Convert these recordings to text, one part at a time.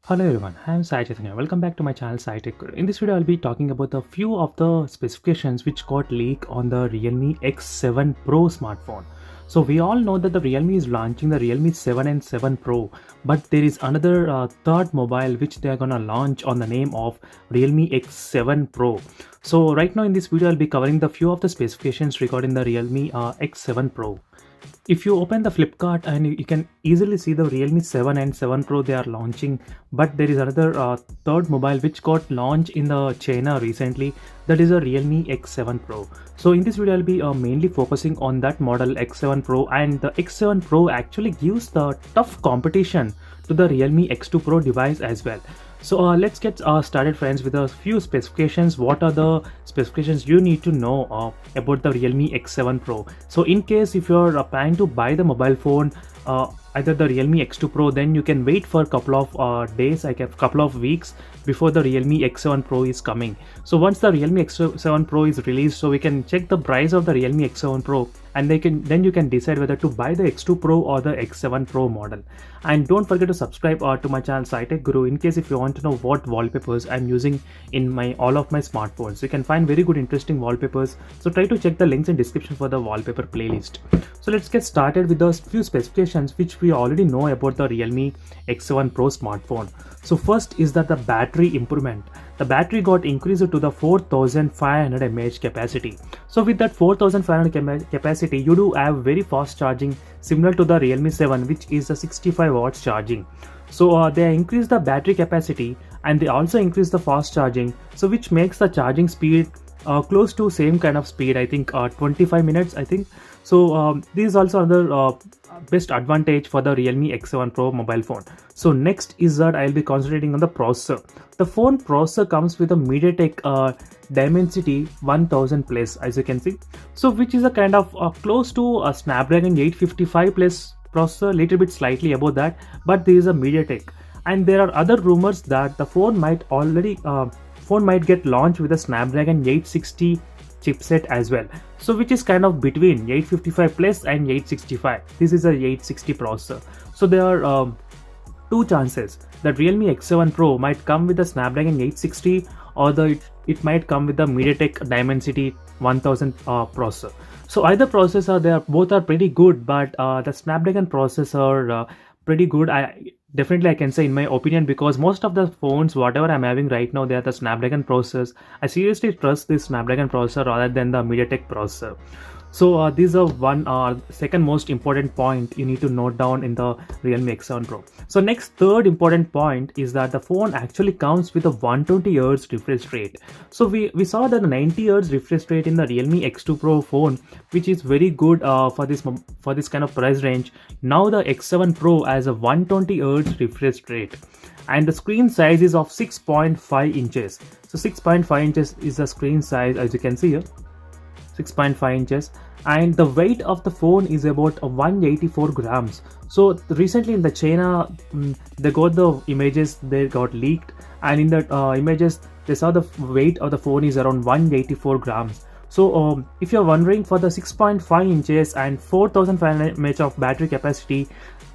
Hello everyone, I am Sai Chaitanya. Welcome back to my channel Sai Tech Guru. In this video, I'll be talking about a few of the specifications which got leaked on the Realme X7 Pro smartphone. So we all know that the Realme is launching the Realme 7 and 7 Pro, but there is another third mobile which they are gonna launch on the name of Realme X7 Pro. So right now in this video, I'll be covering the few of the specifications regarding the Realme X7 Pro. If you open the Flipkart and you can easily see the Realme 7 and 7 Pro they are launching, but there is another third mobile which got launched in the China recently, that is a Realme X7 Pro. So in this video I'll be mainly focusing on that model X7 Pro, and the X7 Pro actually gives the tough competition to the Realme X2 Pro device as well. So let's get started friends with a few specifications. What are the specifications you need to know about the Realme X7 Pro? So in case if you're planning to buy the mobile phone, either the Realme X2 Pro, then you can wait for a couple of days, like a couple of weeks before the Realme X7 Pro is coming. So once the Realme X7 Pro is released, so we can check the price of the Realme X7 Pro, and then you can decide whether to buy the X2 Pro or the X7 Pro model. And don't forget to subscribe to my channel Sai Tech Guru in case if you want to know what wallpapers I'm using in all of my smartphones. You can find very good interesting wallpapers, so try to check the links in description for the wallpaper playlist. So let's get started with the few specifications which we already know about the Realme X7 Pro smartphone. So first is that the battery improvement. The battery got increased to the 4500 mAh capacity. So with that 4500 capacity, you do have very fast charging similar to the Realme 7, which is a 65 watts charging. So they increase the battery capacity and they also increase the fast charging, so which makes the charging speed close to same kind of speed, I think 25 minutes I think. So this is also another best advantage for the Realme X7 Pro mobile phone. So next is that I'll be concentrating on the processor. The phone processor comes with a MediaTek Dimensity 1000 plus, as you can see, so which is a kind of close to a Snapdragon 855 plus processor, little bit slightly above that, but there is a MediaTek. And there are other rumors that the phone might get launched with a Snapdragon 860 chipset as well, so which is kind of between 855 plus and 865. This is a 860 processor. So there are two chances that Realme X7 Pro might come with the Snapdragon 860, or it might come with the MediaTek Dimensity 1000 processor. So either processor, both are pretty good, but the Snapdragon processor pretty good. I can say in my opinion, because most of the phones whatever I'm having right now, they are the Snapdragon processors. I seriously trust this Snapdragon processor rather than the MediaTek processor. So these are second most important point you need to note down in the Realme X7 Pro. So next, third important point is that the phone actually comes with a 120 Hz refresh rate. So we saw that 90 Hz refresh rate in the Realme X2 Pro phone, which is very good for this kind of price range. Now the X7 Pro has a 120 Hz refresh rate, and the screen size is of 6.5 inches. So 6.5 inches is the screen size, as you can see here. 6.5 inches, and the weight of the phone is about 184 grams. So recently in the China, they got the images, they got leaked, and in the images they saw the weight of the phone is around 184 grams. So if you're wondering, for the 6.5 inches and 4500 mAh of battery capacity,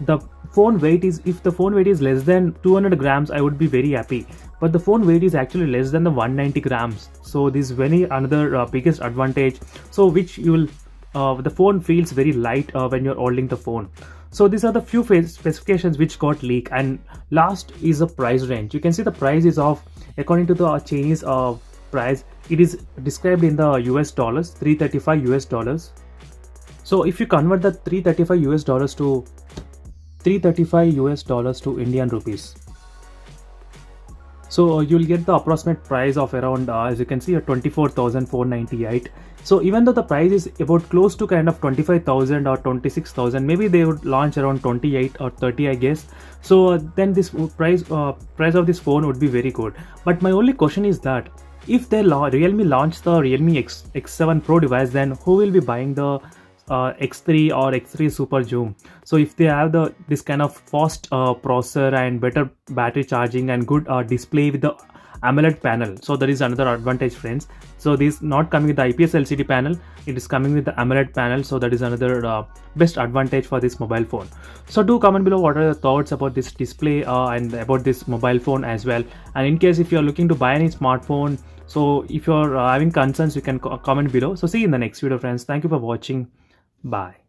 the phone weight is, if the phone weight is less than 200 grams, I would be very happy, but the phone weight is actually less than the 190 grams. So this is very another biggest advantage, so which you will the phone feels very light when you're holding the phone. So these are the few specifications which got leaked. And last is the price range. You can see the price is of, according to the Chinese price, it is described in the US dollars, 335 US dollars. So if you convert the 335 US dollars to Indian rupees, so you'll get the approximate price of around as you can see 24,498. So even though the price is about close to kind of 25,000 or 26,000, maybe they would launch around 28 or 30, I guess. So then this price of this phone would be very good. But my only question is that if they Realme launch the Realme X7 Pro device, then who will be buying the X3 or X3 Super Zoom? So if they have this kind of fast processor and better battery charging and good display with the AMOLED panel. So that is another advantage, friends. So this not coming with the IPS LCD panel, it is coming with the AMOLED panel. So that is another best advantage for this mobile phone. So do comment below what are your thoughts about this display and about this mobile phone as well. And in case if you are looking to buy any smartphone, so if you're having concerns, you can comment below. So see you in the next video, friends. Thank you for watching. Bye.